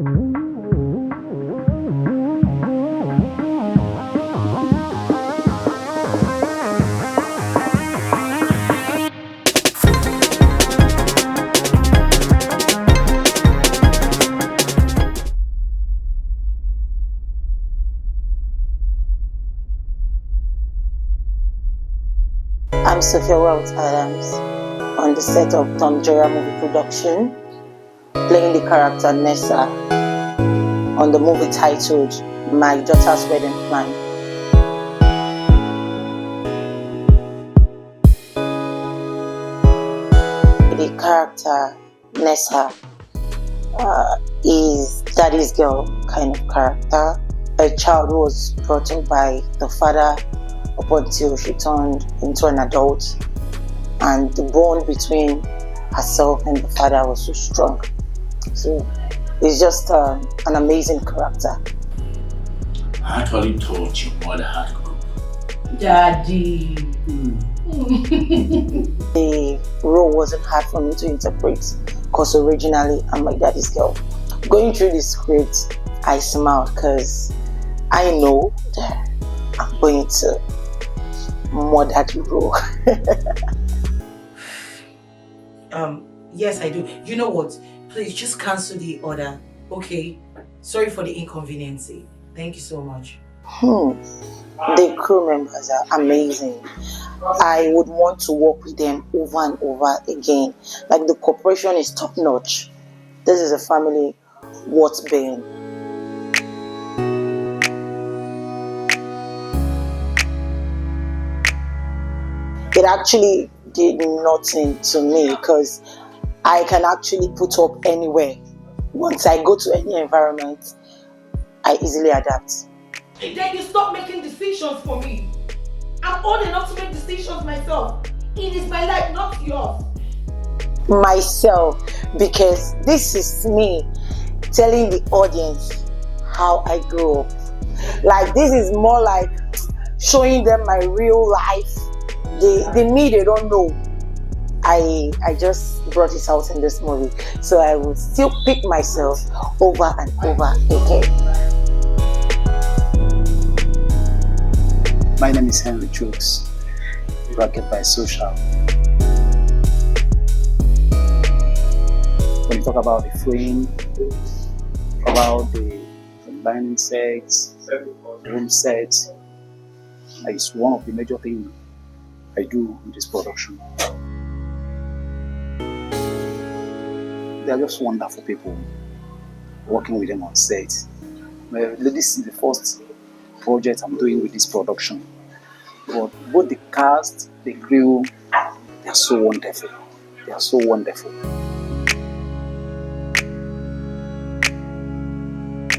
I'm Sophia Wells Adams on the set of Tom Joya movie production, playing the character Nessa on the movie titled My Daughter's Wedding Plan. The character Nessa is daddy's girl kind of character, a child who was brought up by the father up until she turned into an adult, and the bond between herself and the father was so strong. So it's just an amazing character. I actually thought your mother had group. Daddy. The role wasn't hard for me to interpret because originally I'm my daddy's girl. Going through the script, I smiled because I know that I'm going to mother the role. Yes, I do. You know what? Please just cancel the order, okay? Sorry for the inconvenience. Thank you so much. The crew members are amazing. I would want to work with them over and over again. Like, the cooperation is top notch. This is a family worth being. It actually did nothing to me because I can actually put up anywhere. Once I go to any environment, I easily adapt. Then you stop making decisions for me. I'm old enough to make decisions myself. It is my life, not yours. Myself, because this is me telling the audience how I grew up. Like, this is more like showing them my real life. The me they don't know. I just brought it out in this movie, so I will still pick myself over and over again. My name is Henry Chooks, bracket by social. When you talk about the frame, about the combining sets, room sets, it's one of the major things I do in this production. They are just wonderful people. Working with them on set. This is the first project I'm doing with this production. But both the cast, the crew, they are so wonderful. They are so wonderful.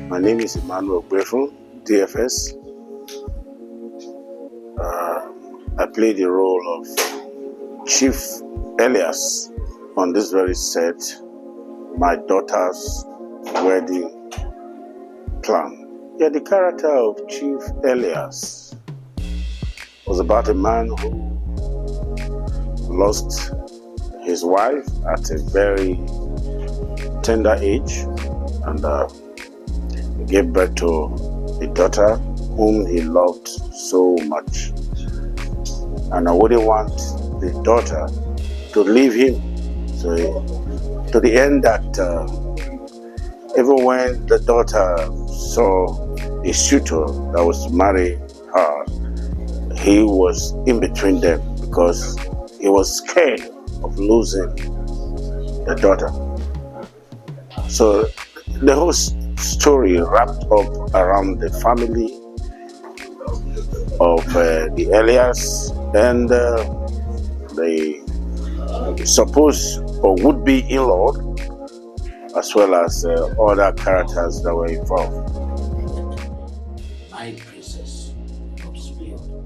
My name is Emmanuel Brefel, DFS. I play the role of Chief Elias on this very set, My Daughter's Wedding Plan. Yeah, the character of Chief Elias was about a man who lost his wife at a very tender age and gave birth to a daughter whom he loved so much. And I wouldn't want the daughter to leave him. So to the end that even when the daughter saw a suitor that was to marry her, he was in between them because he was scared of losing the daughter. So the whole story wrapped up around the family of the Elias and the supposed or would-be in-law, as well as other characters that were involved. My princess,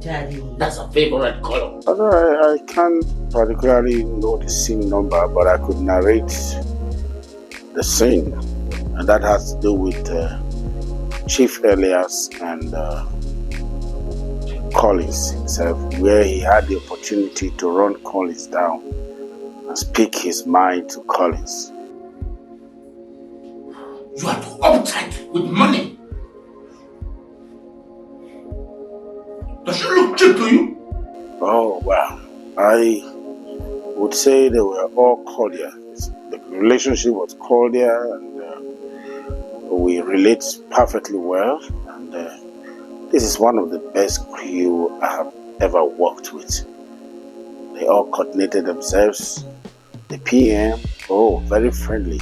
Daddy. that's a favorite color. I can't particularly know the scene number, but I could narrate the scene, and that has to do with Chief Elias and Collins himself, where he had the opportunity to run Collins down and speak his mind to Collins. You are too with money. Does she look cheap to you? Oh, well, I would say they were all cordial. The relationship was cordial, and we relate perfectly well. And this is one of the best crew I have ever worked with. They all coordinated themselves. The PM, very friendly.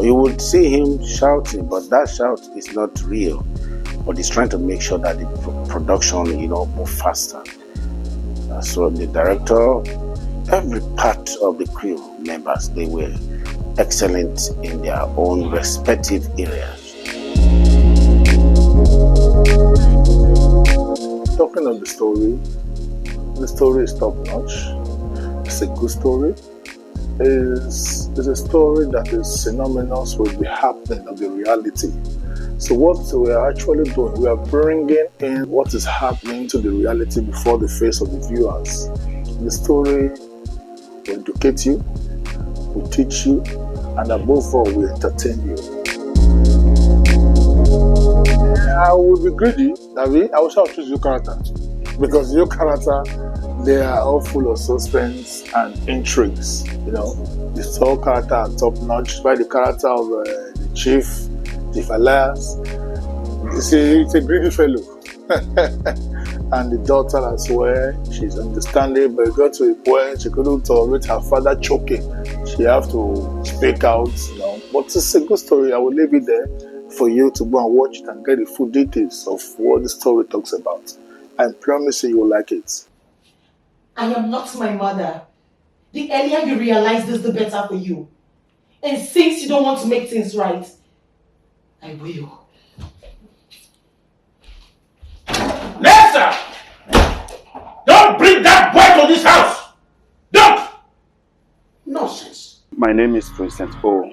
You would see him shouting, but that shout is not real. But he's trying to make sure that the production, move faster. So the director, every part of the crew members, they were excellent in their own respective areas. Talking of the story is top notch. It's a good story. It's a story that is synonymous with the happening of the reality. So what we are actually doing, we are bringing in what is happening to the reality before the face of the viewers. The story will educate you, will teach you, and above all, will entertain you. I will be greedy, David. I will choose your character. Because your character, they are all full of suspense and intrigues. The sole character are top notch. By the character of the Chief Elias, it's a greedy fellow. And the daughter as well, she's understanding, but it got to a point she couldn't tolerate her father choking. She have to speak out, But it's a good story. I will leave it there for you to go and watch it and get the full details of what the story talks about. I promise you will like it. I am not my mother. The earlier you realize this, the better for you. And since you don't want to make things right, I will. Lester! Don't bring that boy to this house! Don't! Nonsense. My name is Vincent O.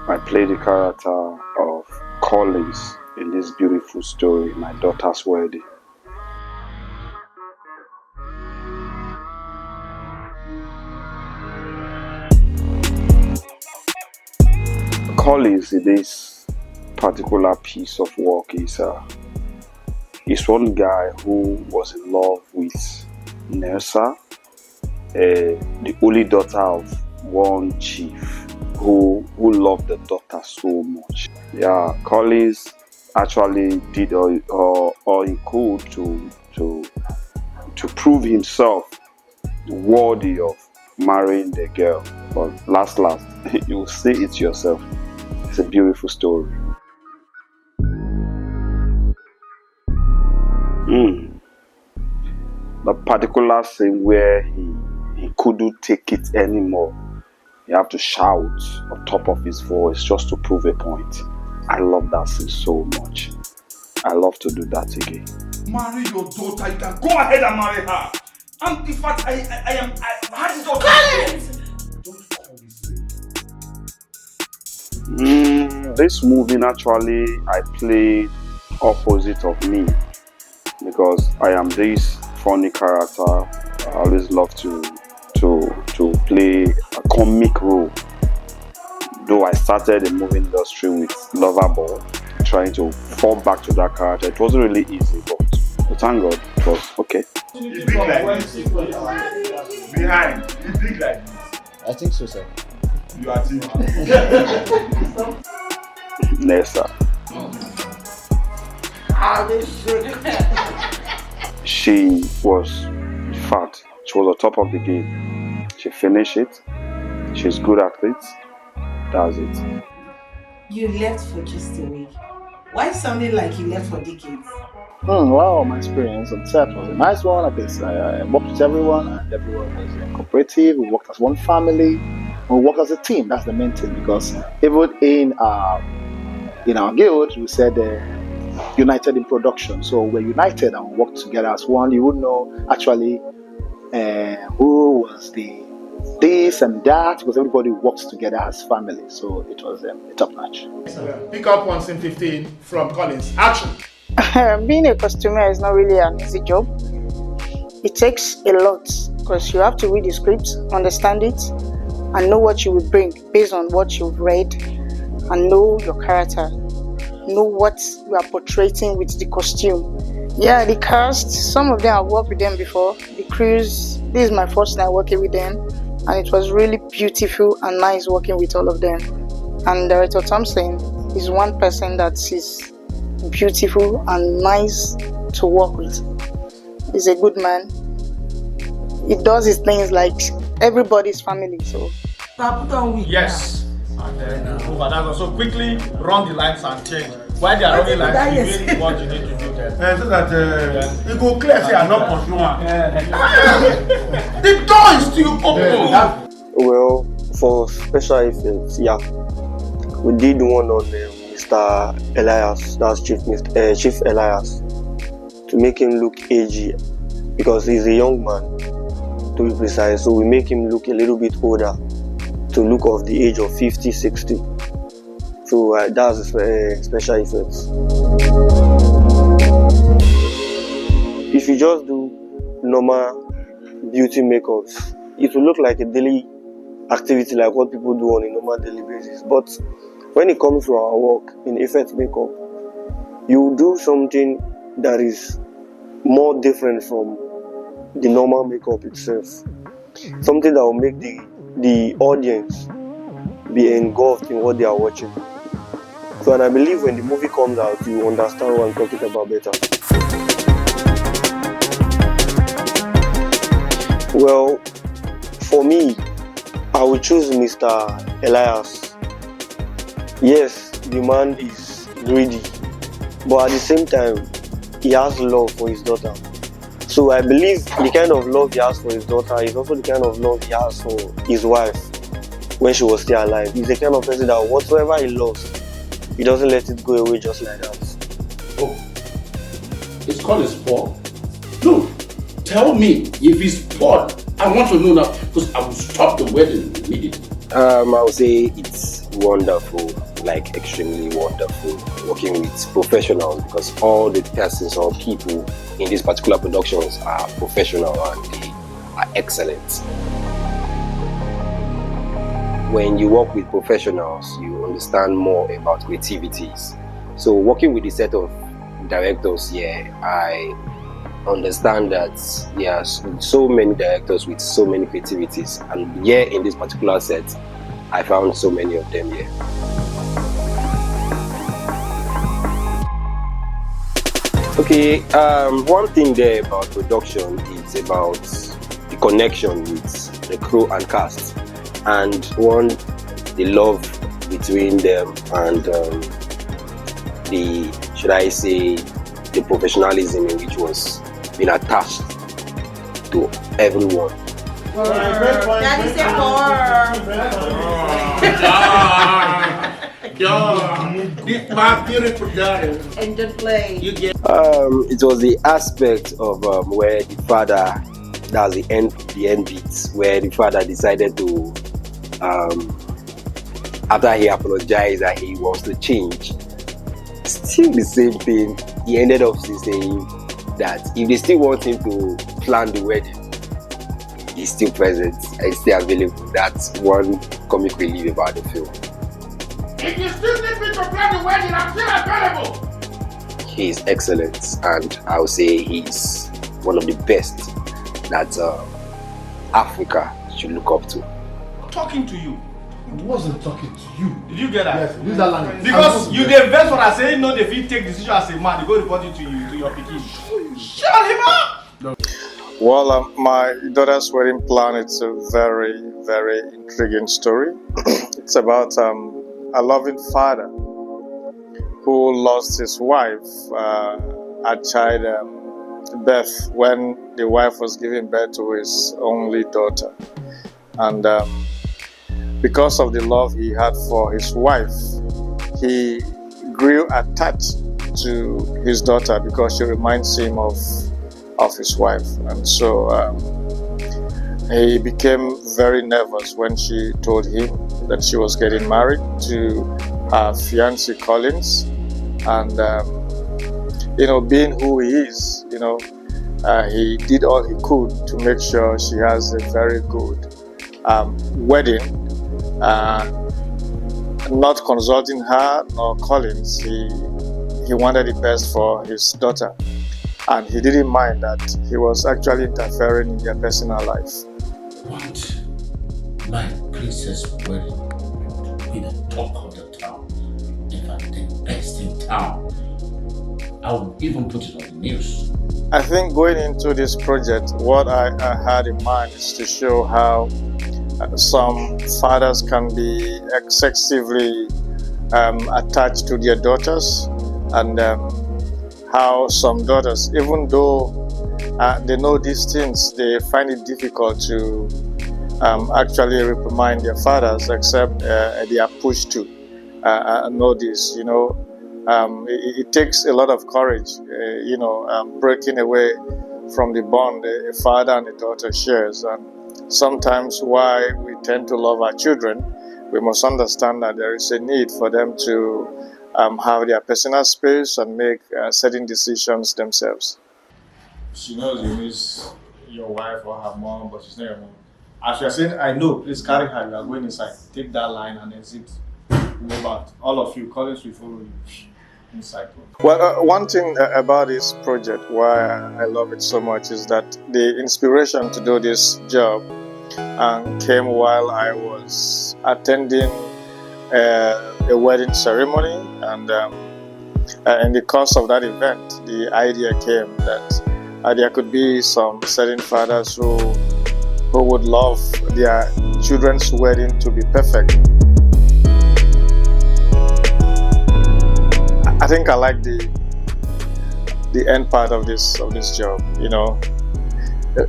I play the character of Collins in this beautiful story, My Daughter's Wedding. Collins in this particular piece of work is one guy who was in love with Nelsa, the only daughter of one chief who loved the daughter so much. Yeah, Collins actually did all he could to prove himself worthy of marrying the girl. But last, you will see it yourself. It's a beautiful story. The particular scene where he couldn't take it anymore. He had to shout on top of his voice just to prove a point. I love that scene so much. I love to do that again. Marry your daughter. You can go ahead and marry her. And in fact, I had it all. Collins! Don't call me. This movie actually I played opposite of me because I am this funny character. I always love to play a comic role. Though I started the movie industry with Loverboy, trying to fall back to that character, it wasn't really easy, but thank God it was okay. You big like this. Behind. You big like this. I think so, sir. You are too. Nessa. She was fat. She was on top of the game. She finished it. She's good at it. That's it. You left for just a week. Why sounded like you left for decades? Wow, my experience on set was a nice one. I worked with everyone, and everyone was cooperative. We worked as one family. We worked as a team. That's the main thing, because even in our guild, we said united in production. So we're united and worked together as one. You would know actually who was the this and that, because everybody works together as family. So it was top notch. Pick up on scene 15 from Collins. Action. Being a costumer is not really an easy job. It takes a lot because you have to read the script, understand it, and know what you would bring based on what you've read and know your character. Know what you are portraying with the costume. Yeah, the cast, some of them I've worked with them before. The crews, this is my first night working with them, and it was really beautiful and nice working with all of them. And Director Thompson is one person that is beautiful and nice to work with. He's a good man. He does his things like everybody's family. So yes. And then over that also quickly run the lights and change. While they are running lights, you really what you need to do there. So that it go clear say I not pursue one. The door is still open. Well, for special effects, yeah, we did one on Mr. Elias, that's Chief Elias, to make him look aged because he's a young man, to be precise. So we make him look a little bit older, to look of the age of 50, 60. So that's special effects. If you just do normal beauty makeups, it will look like a daily activity like what people do on a normal daily basis. But when it comes to our work in effect makeup, you do something that is more different from the normal makeup itself. Something that will make the audience be engulfed in what they are watching. So, and I believe when the movie comes out, you understand what I'm talking about better. Well, for me, I would choose Mr. Elias. Yes, the man is greedy, but at the same time, he has love for his daughter. So I believe the kind of love he has for his daughter is also the kind of love he has for his wife when she was still alive. He's the kind of person that whatsoever he loves, he doesn't let it go away just like that. Oh, it's called a sport. No, tell me if it's sport. I want to know now because I will stop the wedding immediately. I would say it's wonderful, like extremely wonderful, working with professionals because all the persons or people in these particular productions are professional and they are excellent. When you work with professionals, you understand more about creativities. So working with a set of directors here, I understand that there are so many directors with so many creativities, and here in this particular set, I found so many of them here. Okay, one thing there about production is about the connection with the crew and cast, and the love between them and the professionalism in which was being attached to everyone. That is and just play. It was the aspect of where the father, that's the end bits, where the father decided to, after he apologized that he wants to change, still the same thing. He ended up saying that if they still want him to plan the wedding, he's still present and still available. That's one comic relief about the film. If you still need me to plan the wedding, I'm still available. He's excellent, and I would say he's one of the best that Africa should look up to. Talking to you. I wasn't talking to you. Did you get that? Yes, use that language. Because you the best what I say, no, if you take decision as a man, they go report it to you, to your pikin. Shut him up! No. Well, my daughter's wedding plan, it's a very, very intriguing story. It's about a loving father who lost his wife at child birth when the wife was giving birth to his only daughter. And because of the love he had for his wife, he grew attached to his daughter because she reminds him of his wife. And so he became very nervous when she told him that she was getting married to her fiancé Collins. And being who he is, he did all he could to make sure she has a very good wedding. not consulting her nor Collins, he wanted the best for his daughter. And he didn't mind that he was actually interfering in their personal life. Want my princess wedding to be the talk of the town. In fact, the best in town. I will even put it on the news. I think going into this project, what I had in mind is to show how some fathers can be excessively attached to their daughters, and how some daughters, even though they know these things, they find it difficult to actually reprimand their fathers, except they are pushed to know this. It takes a lot of courage, breaking away from the bond a father and a daughter shares. And sometimes why we tend to love our children, we must understand that there is a need for them to have their personal space and make certain decisions themselves. She knows you miss your wife or her mom, but she's not your mom. As you are saying, I know, please carry her. You are going inside. Take that line and exit. Go back. All of you, Collins will follow you inside. Well, one thing about this project, why I love it so much, is that the inspiration to do this job came while I was attending a wedding ceremony, and in the course of that event, the idea came that there could be some certain fathers who would love their children's wedding to be perfect. I think I like the end part of this job.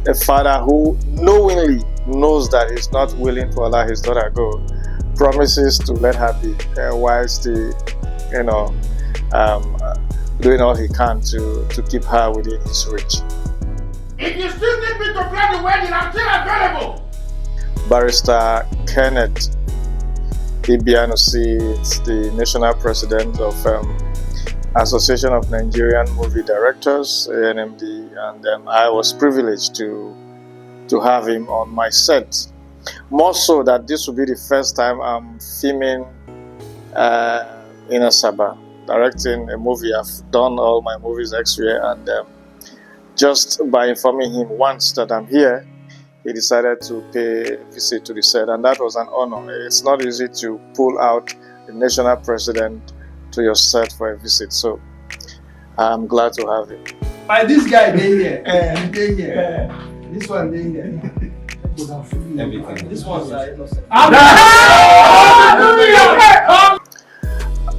A father who knowingly knows that he's not willing to allow his daughter go, promises to let her be, whilst doing all he can to keep her within his reach. If you still need me to plan the wedding, I'm still available. Barrister Kenneth Ibianusi is the national president of Association of Nigerian Movie Directors, ANMD, and I was privileged to have him on my set. More so that this will be the first time I'm filming in Asaba, directing a movie. I've done all my movies elsewhere, and just by informing him once that I'm here, he decided to pay a visit to the set, and that was an honor. It's not easy to pull out the national president to your set for a visit, so I'm glad to have him. This guy here, this one here. Everything. This one's innocent.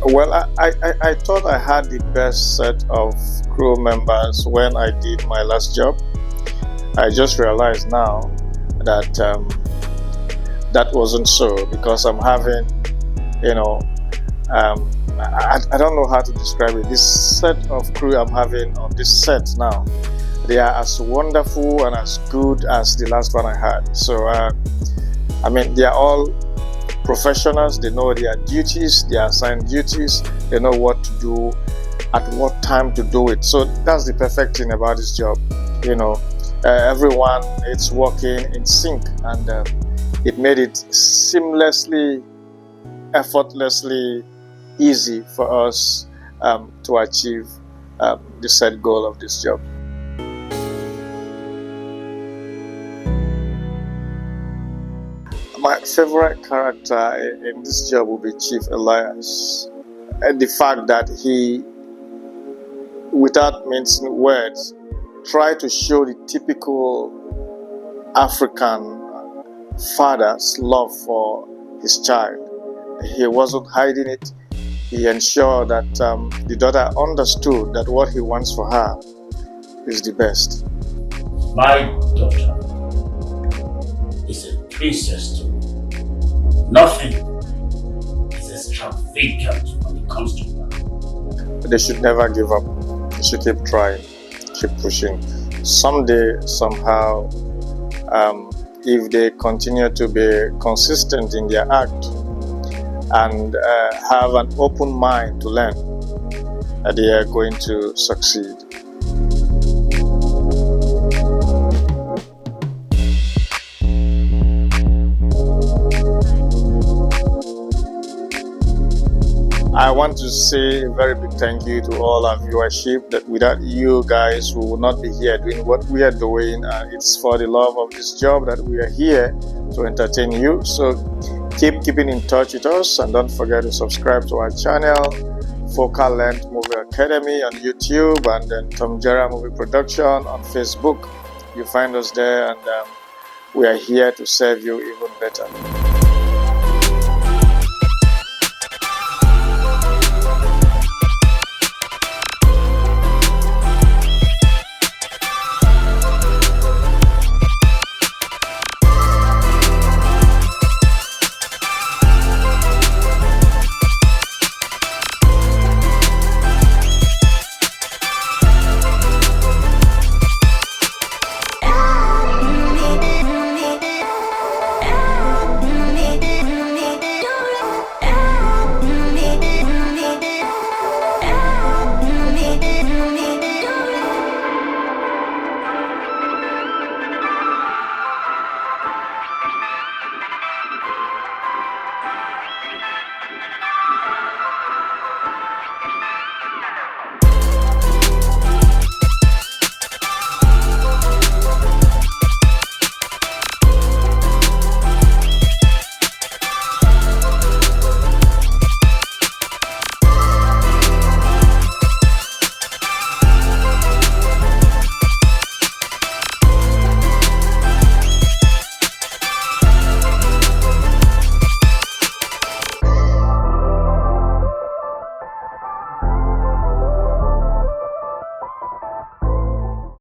Well, I thought I had the best set of crew members when I did my last job. I just realized now that that wasn't so, because I'm having, I don't know how to describe it. This set of crew I'm having on this set now, they are as wonderful and as good as the last one I had. So, they are all professionals. They know their duties, their assigned duties. They know what to do, at what time to do it. So that's the perfect thing about this job. Everyone is working in sync, and it made it seamlessly, effortlessly easy for us to achieve the set goal of this job. My favorite character in this job will be Chief Elias. And the fact that he, without mincing words, tried to show the typical African father's love for his child. He wasn't hiding it. He ensured that the daughter understood that what he wants for her is the best. My daughter is a princess to me. Nothing is extravagant when it comes to her. They should never give up. They should keep trying, keep pushing. Someday, somehow, if they continue to be consistent in their act and have an open mind to learn, they are going to succeed. I want to say a very big thank you to all our viewership. That without you guys, we would not be here doing what we are doing. It's for the love of this job that we are here to entertain you. So keeping in touch with us, and don't forget to subscribe to our channel, Focal Length Movie Academy on YouTube, and then Tom Jara Movie Production on Facebook. You find us there, and we are here to serve you even better.